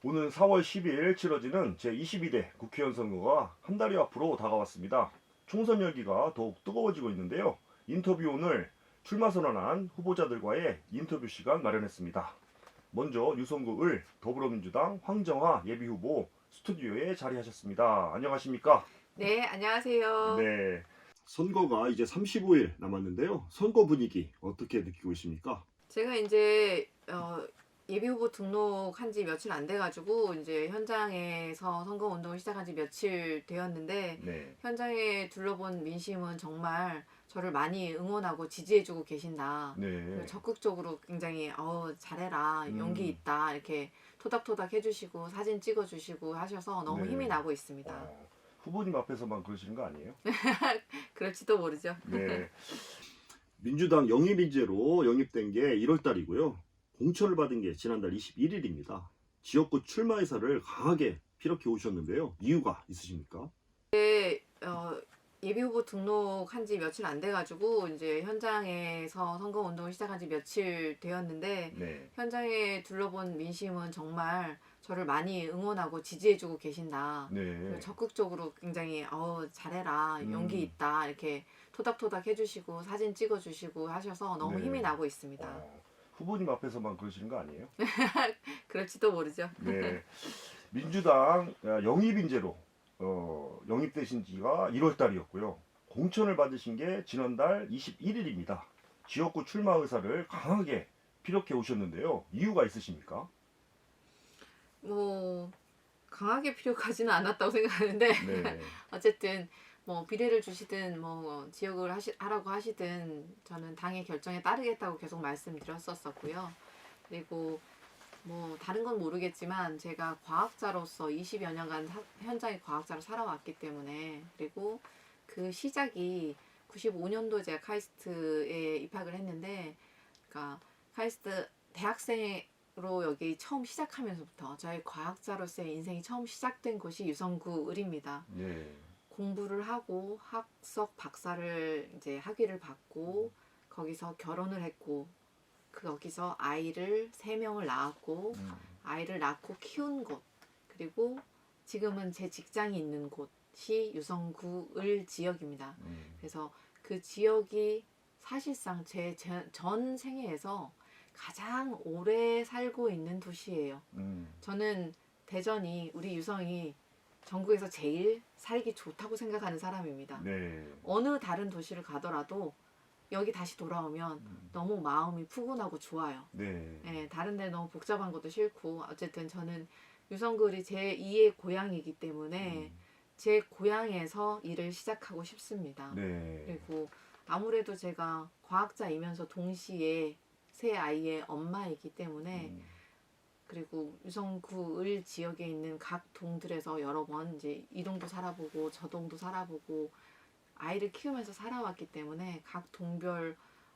오는 4월 10일 치러지는 제22대 국회의원 선거가 한 달여 앞으로 다가왔습니다. 총선 열기가 더욱 뜨거워지고 있는데요. 인터뷰 오늘 출마 선언한 후보자들과의 인터뷰 시간 마련했습니다. 먼저 유성구 을 더불어민주당 황정화 예비후보 스튜디오에 자리하셨습니다. 안녕하십니까? 네, 안녕하세요. 네. 선거가 이제 35일 남았는데요. 선거 분위기 어떻게 느끼고 있습니까? 제가 이제 예비후보 등록한 지 며칠 안 돼가지고 이제 현장에서 선거운동을 시작한 지 며칠 되었는데 네. 현장에 둘러본 민심은 정말 저를 많이 응원하고 지지해주고 계신다. 그리고 네. 적극적으로 굉장히 잘해라, 용기 음. 있다 이렇게 토닥토닥 해주시고 사진 찍어주시고 하셔서 너무 네. 힘이 나고 있습니다. 후보님 앞에서만 그러시는 거 아니에요? 그럴지도 모르죠. 네. 민주당 영입인재로 영입된 게 1월 달이고요. 공천을 받은 게 지난달 21일입니다. 지역구 출마 의사를 강하게 피력해 오셨는데요. 이유가 있으십니까? 예비후보 등록한 지 며칠 안 돼가지고 이제 현장에서 선거운동을 시작한 지 며칠 되었는데 네. 현장에 둘러본 민심은 정말 저를 많이 응원하고 지지해주고 계신다. 네. 그리고 적극적으로 굉장히 잘해라, 용기 있다 이렇게 토닥토닥 해주시고 사진 찍어주시고 하셔서 너무 네. 힘이 나고 있습니다. 후보님 앞에서만 그러시는 거 아니에요? 그럴지도 모르죠. 네. 민주당 영입인재로 영입되신 지가 1월 달이었고요. 공천을 받으신 게 지난달 21일입니다. 지역구 출마 의사를 강하게 피력해 오셨는데요. 이유가 있으십니까? 뭐 강하게 필요하지는 않았다고 생각하는데 네. 어쨌든 뭐 비례를 주시든 뭐 지역을 하라고 하시든 저는 당의 결정에 따르겠다고 계속 말씀드렸었고요. 그리고 뭐 다른 건 모르겠지만 제가 과학자로서 20여 년간 현장의 과학자로 살아왔기 때문에 그리고 그 시작이 95년도에 제가 카이스트에 입학을 했는데 그러니까 카이스트 대학생으로 여기 처음 시작하면서부터 저희 과학자로서의 인생이 처음 시작된 곳이 유성구 을입니다. 네. 공부를 하고 학석 박사를 이제 학위를 받고 거기서 결혼을 했고 거기서 아이를 3명을 낳았고 아이를 낳고 키운 곳 그리고 지금은 제 직장이 있는 곳이 유성구 을 지역입니다. 그래서 그 지역이 사실상 제 전 생애에서 가장 오래 살고 있는 도시예요. 저는 대전이 우리 유성이 전국에서 제일 살기 좋다고 생각하는 사람입니다. 네. 어느 다른 도시를 가더라도 여기 다시 돌아오면 너무 마음이 푸근하고 좋아요. 네. 예, 다른 데 너무 복잡한 것도 싫고 어쨌든 저는 유성구이 제 2의 고향이기 때문에 제 고향에서 일을 시작하고 싶습니다. 네. 그리고 아무래도 제가 과학자이면서 동시에 세 아이의 엄마이기 때문에 그리고 유성구 을 지역에 있는 각 동들에서 여러 번 이제 이 동도 살아보고 저 동도 살아보고 아이를 키우면서 살아왔기 때문에 각 동별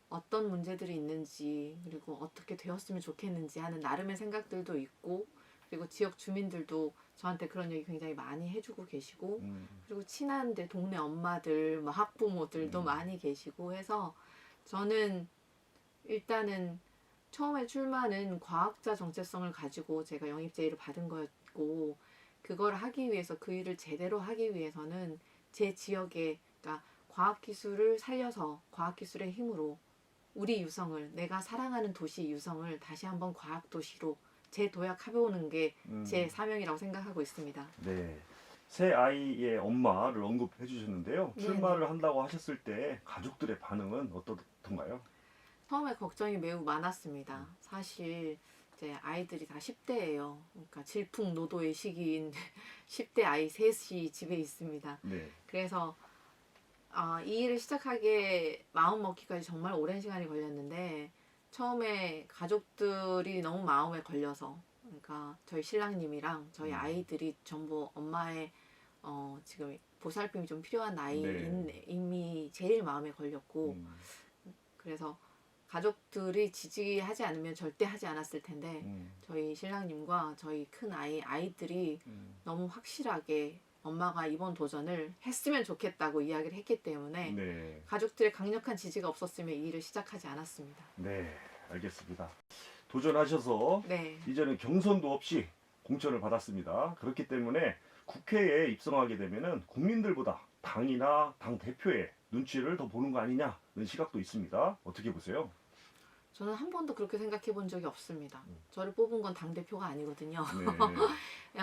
어떤 문제들이 있는지 그리고 어떻게 되었으면 좋겠는지 하는 나름의 생각들도 있고 그리고 지역 주민들도 저한테 그런 얘기 굉장히 많이 해주고 계시고 그리고 친한 데 동네 엄마들, 뭐 학부모들도 많이 계시고 해서 저는 일단은 처음에 출마는 과학자 정체성을 가지고 제가 영입 제의를 받은 거였고 그걸 하기 위해서 그 일을 제대로 하기 위해서는 제 지역에 그러니까 과학기술을 살려서 과학기술의 힘으로 우리 유성을 내가 사랑하는 도시 유성을 다시 한번 과학도시로 재도약해보는 게 제 사명이라고 생각하고 있습니다. 네. 새 아이의 엄마를 언급해 주셨는데요. 출마를 한다고 하셨을 때 가족들의 반응은 어떻던가요? 처음에 걱정이 매우 많았습니다. 사실 이제 아이들이 다 10대예요. 그러니까 질풍노도의 시기인 10대 아이 셋이 집에 있습니다. 네. 그래서 이 일을 시작하기에 마음 먹기까지 정말 오랜 시간이 걸렸는데 처음에 가족들이 너무 마음에 걸려서 그러니까 저희 신랑님이랑 저희 아이들이 전부 엄마의 지금 보살핌이 좀 필요한 나이인 이미 제일 마음에 걸렸고 그래서 가족들이 지지하지 않으면 절대 하지 않았을 텐데 저희 신랑님과 저희 큰 아이들이 너무 확실하게 엄마가 이번 도전을 했으면 좋겠다고 이야기를 했기 때문에 네. 가족들의 강력한 지지가 없었으면 이 일을 시작하지 않았습니다. 네. 알겠습니다. 도전하셔서 네. 이제는 경선도 없이 공천을 받았습니다. 그렇기 때문에 국회에 입성하게 되면은 국민들보다 당이나 당 대표의 눈치를 더 보는 거 아니냐는 시각도 있습니다. 어떻게 보세요? 저는 한 번도 그렇게 생각해 본 적이 없습니다. 저를 뽑은 건 당대표가 아니거든요. 네.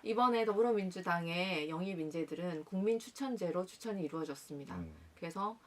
이번에 더불어민주당의 영입 인재들은 국민 추천제로 추천이 이루어졌습니다. 음, 그래서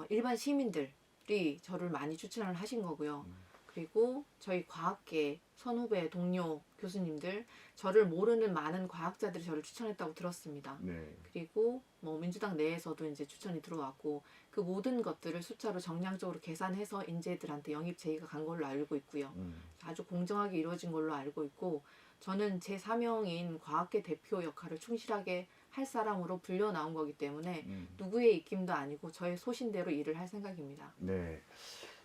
일반 시민들이 저를 많이 추천을 하신 거고요. 그리고 저희 과학계 선후배 동료 교수님들, 저를 모르는 많은 과학자들이 저를 추천했다고 들었습니다. 네. 그리고 뭐 민주당 내에서도 이제 추천이 들어왔고, 그 모든 것들을 숫자로 정량적으로 계산해서 인재들한테 영입 제의가 간 걸로 알고 있고요. 아주 공정하게 이루어진 걸로 알고 있고, 저는 제 사명인 과학계 대표 역할을 충실하게 할 사람으로 불려 나온 거기 때문에 누구의 입김도 아니고 저의 소신대로 일을 할 생각입니다. 네.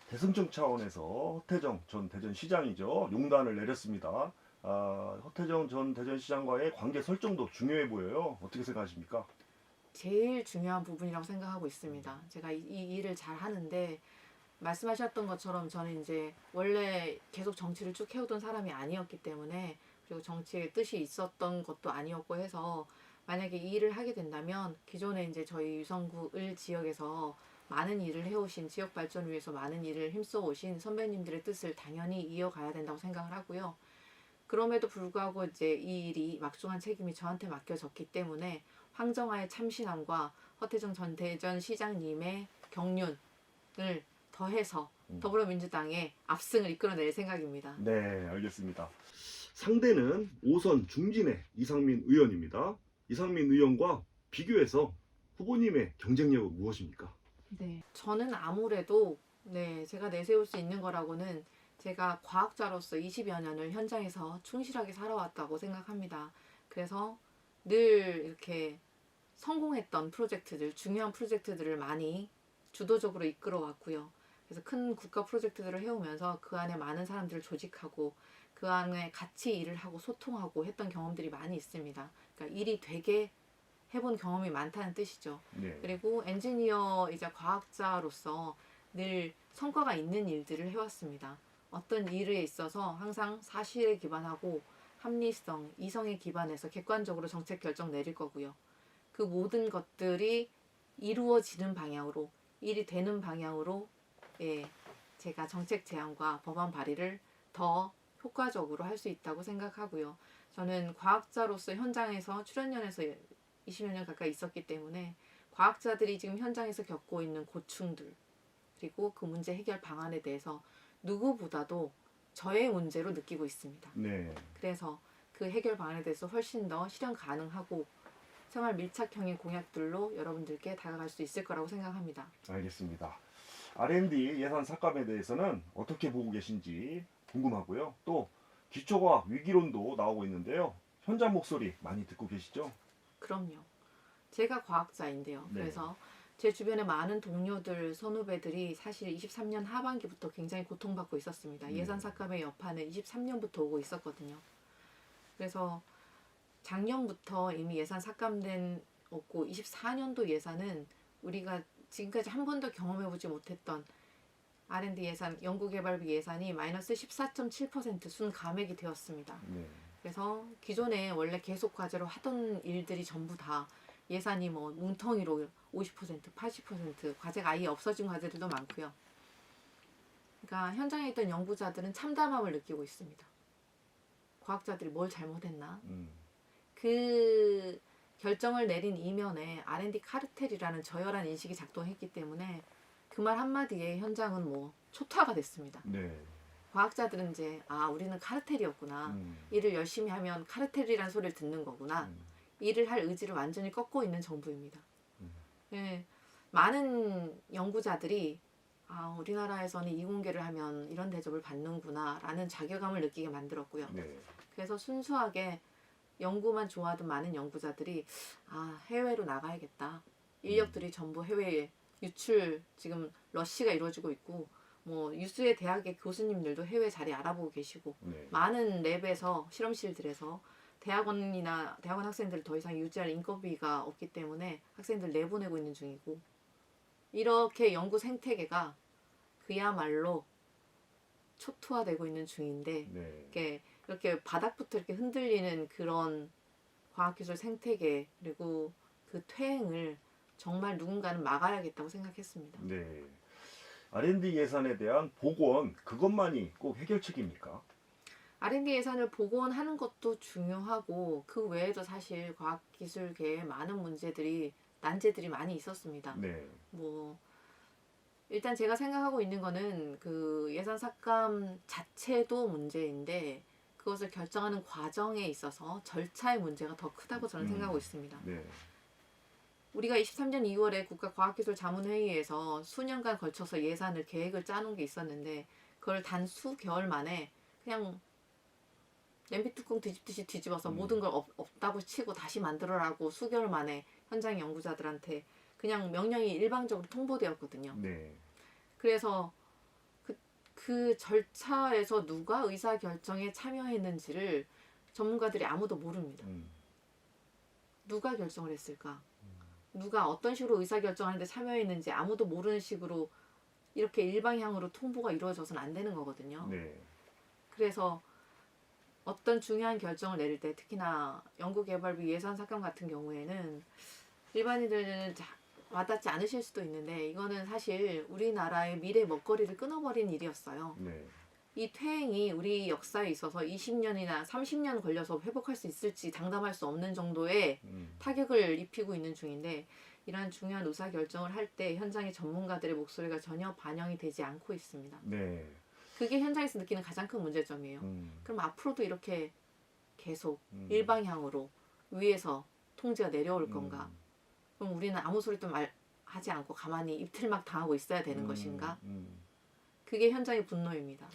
대승적 차원에서 허태정 전 대전시장이죠. 용단을 내렸습니다. 허태정 전 대전시장과의 관계 설정도 중요해 보여요. 어떻게 생각하십니까? 제일 중요한 부분이라고 생각하고 있습니다. 제가 이 일을 잘 하는데, 말씀하셨던 것처럼 저는 이제 원래 계속 정치를 쭉 해오던 사람이 아니었기 때문에, 그리고 정치에 뜻이 있었던 것도 아니었고 해서, 만약에 이 일을 하게 된다면 기존에 이제 저희 유성구 을 지역에서 많은 일을 해오신, 지역 발전을 위해서 많은 일을 힘써 오신 선배님들의 뜻을 당연히 이어가야 된다고 생각을 하고요. 그럼에도 불구하고 이제 이 일이 막중한 책임이 저한테 맡겨졌기 때문에 황정아의 참신함과 허태정 전 대전시장님의 경륜을 더해서 더불어민주당의 압승을 이끌어낼 생각입니다. 네, 알겠습니다. 상대는 5선 중진의 이상민 의원입니다. 이상민 의원과 비교해서 후보님의 경쟁력은 무엇입니까? 네, 저는 아무래도 제가 내세울 수 있는 거라고는, 제가 과학자로서 20여 년을 현장에서 충실하게 살아왔다고 생각합니다. 그래서 늘 이렇게 성공했던 프로젝트들, 중요한 프로젝트들을 많이 주도적으로 이끌어 왔고요. 그래서 큰 국가 프로젝트들을 해오면서 그 안에 많은 사람들을 조직하고 그 안에 같이 일을 하고 소통하고 했던 경험들이 많이 있습니다. 그러니까 일이 되게 해본 경험이 많다는 뜻이죠. 네. 그리고 엔지니어이자 과학자로서 늘 성과가 있는 일들을 해왔습니다. 어떤 일에 있어서 항상 사실에 기반하고 합리성, 이성에 기반해서 객관적으로 정책 결정 내릴 거고요. 그 모든 것들이 이루어지는 방향으로, 일이 되는 방향으로 제가 정책 제안과 법안 발의를 더 효과적으로 할 수 있다고 생각하고요. 저는 과학자로서 현장에서 출연연에서 20여 년 가까이 있었기 때문에 과학자들이 지금 현장에서 겪고 있는 고충들, 그리고 그 문제 해결 방안에 대해서 누구보다도 저의 문제로 느끼고 있습니다. 네. 그래서 그 해결 방안에 대해서 훨씬 더 실현 가능하고 생활 밀착형의 공약들로 여러분들께 다가갈 수 있을 거라고 생각합니다. 알겠습니다. R&D 예산 삭감에 대해서는 어떻게 보고 계신지 궁금하고요. 또 기초과학 위기론도 나오고 있는데요. 현장 목소리 많이 듣고 계시죠? 그럼요. 제가 과학자인데요. 네. 그래서 제 주변에 많은 동료들, 선후배들이 사실 23년 하반기부터 굉장히 고통받고 있었습니다. 예산 삭감의 여파는 23년부터 오고 있었거든요. 그래서 작년부터 이미 예산 삭감된 없고 24년도 예산은 우리가 지금까지 한 번도 경험해보지 못했던 R&D 예산, 연구개발비 예산이 마이너스 14.7% 순감액이 되었습니다. 네. 그래서 기존에 원래 계속 과제로 하던 일들이 전부 다 예산이 뭐 뭉텅이로 50%, 80% 과제가 아예 없어진 과제들도 많고요. 그러니까 현장에 있던 연구자들은 참담함을 느끼고 있습니다. 과학자들이 뭘 잘못했나? 그 결정을 내린 이면에 R&D 카르텔이라는 저열한 인식이 작동했기 때문에 그 말 한마디에 현장은 뭐 초토화가 됐습니다. 네. 과학자들은 이제 우리는 카르텔이었구나. 일을 열심히 하면 카르텔이라는 소리를 듣는 거구나. 일을 할 의지를 완전히 꺾고 있는 정부입니다. 네, 많은 연구자들이 우리나라에서는 이공계를 하면 이런 대접을 받는구나 라는 자괴감을 느끼게 만들었고요. 네. 그래서 순수하게 연구만 좋아하던 많은 연구자들이 해외로 나가야겠다. 인력들이 전부 해외에 유출, 지금 러시가 이루어지고 있고 뭐 유수의 대학의 교수님들도 해외 자리 알아보고 계시고 네. 많은 랩에서 실험실들에서 대학원 학생들을 더 이상 유지할 인건비가 없기 때문에 학생들 내보내고 있는 중이고, 이렇게 연구 생태계가 그야말로 초토화되고 있는 중인데 네. 이게 이렇게 바닥부터 이렇게 흔들리는 그런 과학기술 생태계 그리고 그 퇴행을 정말 누군가는 막아야겠다고 생각했습니다. 네. R&D 예산에 대한 복원 그것만이 꼭 해결책입니까? R&D 예산을 복원하는 것도 중요하고 그 외에도 사실 과학기술계에 많은 문제들이 난제들이 많이 있었습니다. 네. 뭐 일단 제가 생각하고 있는 거는 그 예산 삭감 자체도 문제인데 그것을 결정하는 과정에 있어서 절차의 문제가 더 크다고 저는 생각하고 있습니다. 네. 우리가 23년 2월에 국가과학기술자문회의에서 수년간 걸쳐서 예산을 계획을 짜놓은 게 있었는데 그걸 단 수개월 만에 그냥 냄비 뚜껑 뒤집듯이 뒤집어서 모든 걸 없다고 치고 다시 만들어라고 수개월 만에 현장 연구자들한테 그냥 명령이 일방적으로 통보되었거든요. 네. 그래서 그 절차에서 누가 의사결정에 참여했는지를 전문가들이 아무도 모릅니다. 누가 결정을 했을까? 누가 어떤 식으로 의사결정하는데 참여했는지 아무도 모르는 식으로 이렇게 일방향으로 통보가 이루어져서는 안 되는 거거든요. 네. 그래서 어떤 중요한 결정을 내릴 때 특히나 연구개발비 예산 삭감 같은 경우에는 일반인들은 와닿지 않으실 수도 있는데 이거는 사실 우리나라의 미래 먹거리를 끊어버린 일이었어요. 네. 이 퇴행이 우리 역사에 있어서 20년이나 30년 걸려서 회복할 수 있을지 장담할 수 없는 정도의 타격을 입히고 있는 중인데 이러한 중요한 의사결정을 할 때 현장의 전문가들의 목소리가 전혀 반영이 되지 않고 있습니다. 네. 그게 현장에서 느끼는 가장 큰 문제점이에요. 그럼 앞으로도 이렇게 계속 일방향으로 위에서 통제가 내려올 건가? 그럼 우리는 아무 소리도 하지 않고 가만히 입틀막 당하고 있어야 되는 것인가? 그게 현장의 분노입니다.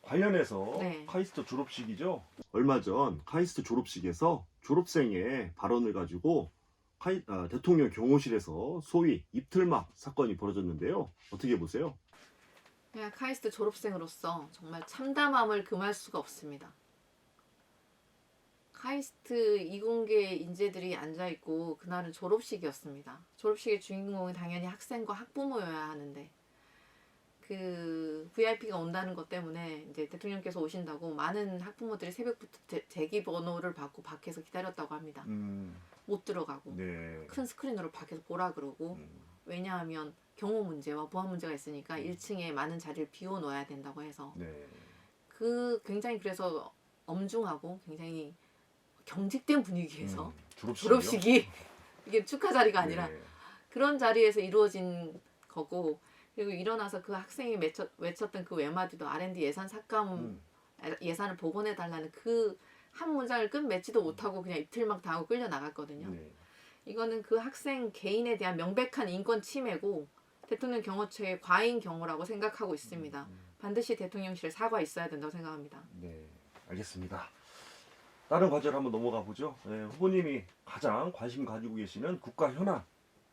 관련해서 네. 카이스트 졸업식이죠. 얼마 전 카이스트 졸업식에서 졸업생의 발언을 가지고 대통령 경호실에서 소위 입틀막 사건이 벌어졌는데요. 어떻게 보세요? 그냥 카이스트 졸업생으로서 정말 참담함을 금할 수가 없습니다. 카이스트 이공계 인재들이 앉아있고 그날은 졸업식이었습니다. 졸업식의 주인공은 당연히 학생과 학부모여야 하는데 그 VIP가 온다는 것 때문에 이제 대통령께서 오신다고 많은 학부모들이 새벽부터 대기 번호를 받고 밖에서 기다렸다고 합니다. 못 들어가고 네. 큰 스크린으로 밖에서 보라 그러고 왜냐하면 경호 문제와 보안 문제가 있으니까 1층에 많은 자리를 비워놓아야 된다고 해서 네. 그 굉장히 그래서 엄중하고 굉장히 경직된 분위기에서 졸업식이 이게 축하 자리가 아니라 네. 그런 자리에서 이루어진 거고 그리고 일어나서 그 학생이 외쳤던 그 외마디도 R&D 예산 삭감 예산을 복원해달라는 그 한 문장을 끝맺지도 못하고 그냥 이틀막 당하고 끌려 나갔거든요. 네. 이거는 그 학생 개인에 대한 명백한 인권 침해고 대통령 경호처의 과잉 경호라고 생각하고 있습니다. 반드시 대통령실 사과 있어야 된다고 생각합니다. 네, 알겠습니다. 다른 과제를 한번 넘어가 보죠. 네, 후보님이 가장 관심 가지고 계시는 국가 현안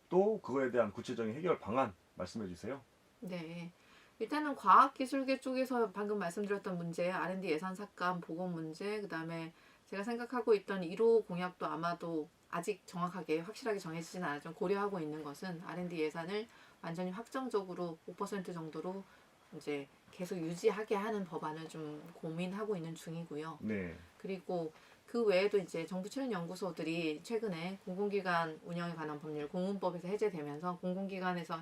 또 그거에 대한 구체적인 해결 방안 말씀해 주세요. 네. 일단은 과학기술계 쪽에서 방금 말씀드렸던 문제, R&D 예산 삭감, 보건 문제, 그 다음에 제가 생각하고 있던 1호 공약도 아마도 아직 정확하게 확실하게 정해지진 않았지만 고려하고 있는 것은 R&D 예산을 완전히 확정적으로 5% 정도로 이제 계속 유지하게 하는 법안을 좀 고민하고 있는 중이고요. 네. 그리고 그 외에도 이제 정부 출연 연구소들이 최근에 공공기관 운영에 관한 법률 공문법에서 해제되면서 공공기관에서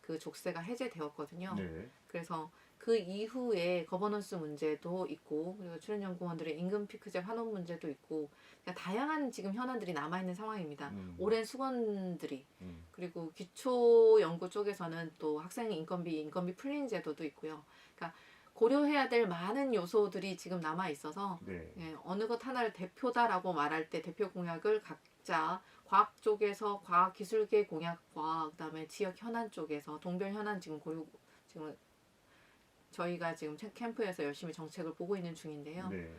그 족쇄가 해제되었거든요. 네. 그래서 그 이후에 거버넌스 문제도 있고 그리고 출연연구원들의 임금 피크제 환원 문제도 있고 그러니까 다양한 지금 현안들이 남아있는 상황입니다. 오랜 수건들이 그리고 기초 연구 쪽에서는 또 학생 인건비 풀린 제도도 있고요. 그러니까 고려해야 될 많은 요소들이 지금 남아 있어서 네. 예, 어느 것 하나를 대표다라고 말할 때 대표 공약을 각자 과학 쪽에서 과학기술계 공약과 그다음에 지역 현안 쪽에서 동별 현안 지금 저희가 지금 캠프에서 열심히 정책을 보고 있는 중인데요. 네.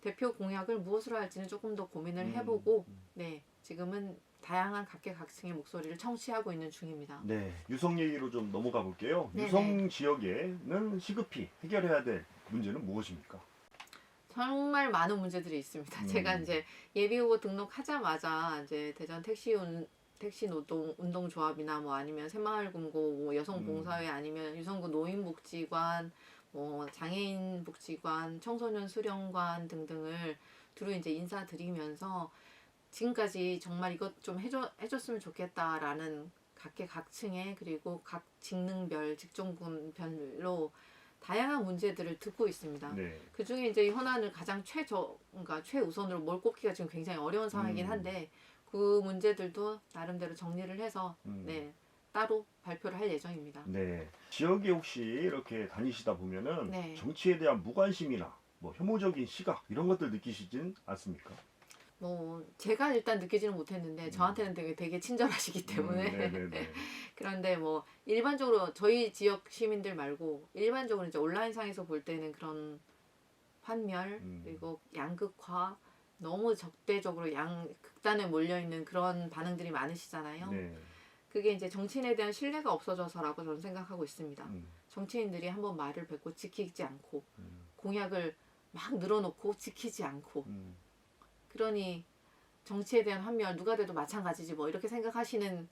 대표 공약을 무엇으로 할지는 조금 더 고민을 해보고 네 지금은 다양한 각계각층의 목소리를 청취하고 있는 중입니다. 네. 유성 얘기로 좀 넘어가 볼게요. 네네. 유성 지역에는 시급히 해결해야 될 문제는 무엇입니까? 정말 많은 문제들이 있습니다. 제가 이제 예비후보 등록하자마자 이제 대전 택시 노동 운동조합이나 뭐 아니면 새마을금고 뭐 여성봉사회 아니면 유성구 노인복지관 뭐 장애인 복지관, 청소년 수련관 등등을 두루 이제 인사드리면서 지금까지 정말 이것 좀 해줬으면 좋겠다라는 각계각층의 그리고 각 직능별, 직종군별로 다양한 문제들을 듣고 있습니다. 네. 그 중에 이제 현안을 가장 그러니까 최우선으로 뭘 꼽기가 지금 굉장히 어려운 상황이긴 한데 그 문제들도 나름대로 정리를 해서 네, 따로 발표를 할 예정입니다. 네. 지역에 혹시 이렇게 다니시다 보면은 네. 정치에 대한 무관심이나 뭐 혐오적인 시각 이런 것들 느끼시진 않습니까? 뭐 제가 일단 느끼지는 못했는데 저한테는 되게 친절하시기 때문에 네네네. 그런데 뭐 일반적으로 저희 지역 시민들 말고 일반적으로 이제 온라인상에서 볼 때는 그런 환멸 그리고 양극화 너무 적대적으로 극단에 몰려 있는 그런 반응들이 많으시잖아요. 네. 그게 이제 정치인에 대한 신뢰가 없어져서라고 저는 생각하고 있습니다. 정치인들이 한번 말을 뱉고 지키지 않고 공약을 막 늘어놓고 지키지 않고 그러니 정치에 대한 환멸 누가 돼도 마찬가지지 뭐 이렇게 생각하시는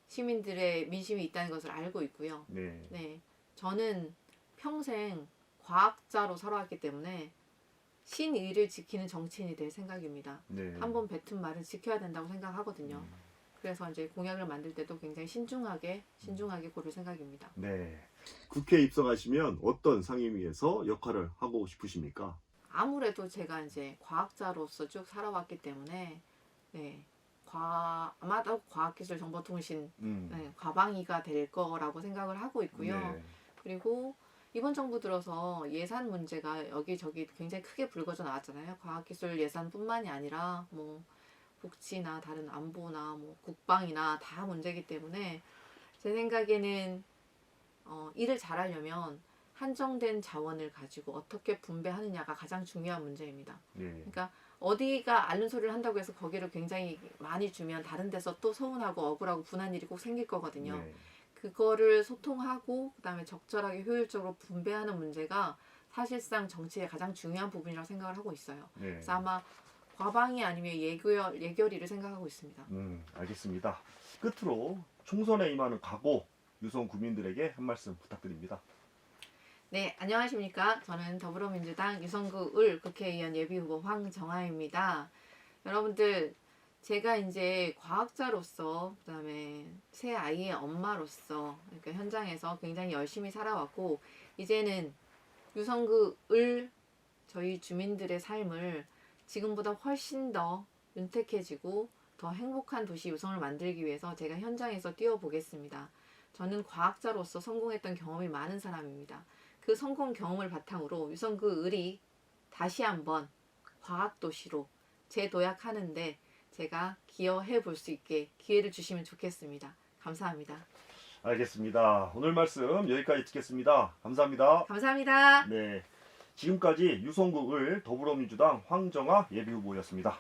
시민들의 민심이 있다는 것을 알고 있고요. 네. 네, 저는 평생 과학자로 살아왔기 때문에 신의를 지키는 정치인이 될 생각입니다. 네. 한번 뱉은 말은 지켜야 된다고 생각하거든요. 그래서 이제 공약을 만들 때도 굉장히 신중하게 고를 생각입니다. 네. 국회에 입성하시면 어떤 상임위에서 역할을 하고 싶으십니까? 아무래도 제가 이제 과학자로서 쭉 살아왔기 때문에 네, 아마도 과학기술정보통신 네, 과방위가 될 거라고 생각을 하고 있고요. 네. 그리고 이번 정부 들어서 예산 문제가 여기저기 굉장히 크게 불거져 나왔잖아요. 과학기술 예산뿐만이 아니라 뭐 복지나 다른 안보나 뭐 국방이나 다 문제이기 때문에 제 생각에는 일을 잘하려면 한정된 자원을 가지고 어떻게 분배하느냐가 가장 중요한 문제입니다. 네. 그러니까 어디가 앓는 소리를 한다고 해서 거기를 굉장히 많이 주면 다른 데서 또 서운하고 억울하고 분한 일이 꼭 생길 거거든요. 네. 그거를 소통하고 그다음에 적절하게 효율적으로 분배하는 문제가 사실상 정치의 가장 중요한 부분이라고 생각을 하고 있어요. 네. 그래서 아마 과방위 아니면 예결위를 생각하고 있습니다. 알겠습니다. 끝으로 총선에 임하는 각오 유성 구민들에게 한 말씀 부탁드립니다. 네, 안녕하십니까. 저는 더불어민주당 유성구 을 국회의원 예비후보 황정아입니다. 여러분들, 제가 이제 과학자로서, 그다음에 새 아이의 엄마로서, 그러니까 현장에서 굉장히 열심히 살아왔고, 이제는 유성구 을 저희 주민들의 삶을 지금보다 훨씬 더 윤택해지고 더 행복한 도시 유성을 만들기 위해서 제가 현장에서 뛰어보겠습니다. 저는 과학자로서 성공했던 경험이 많은 사람입니다. 그 성공 경험을 바탕으로 유성구 을이 다시 한번 과학도시로 재도약하는데 제가 기여해 볼 수 있게 기회를 주시면 좋겠습니다. 감사합니다. 알겠습니다. 오늘 말씀 여기까지 듣겠습니다. 감사합니다. 감사합니다. 네. 지금까지 유성구 을 더불어민주당 황정아 예비후보였습니다.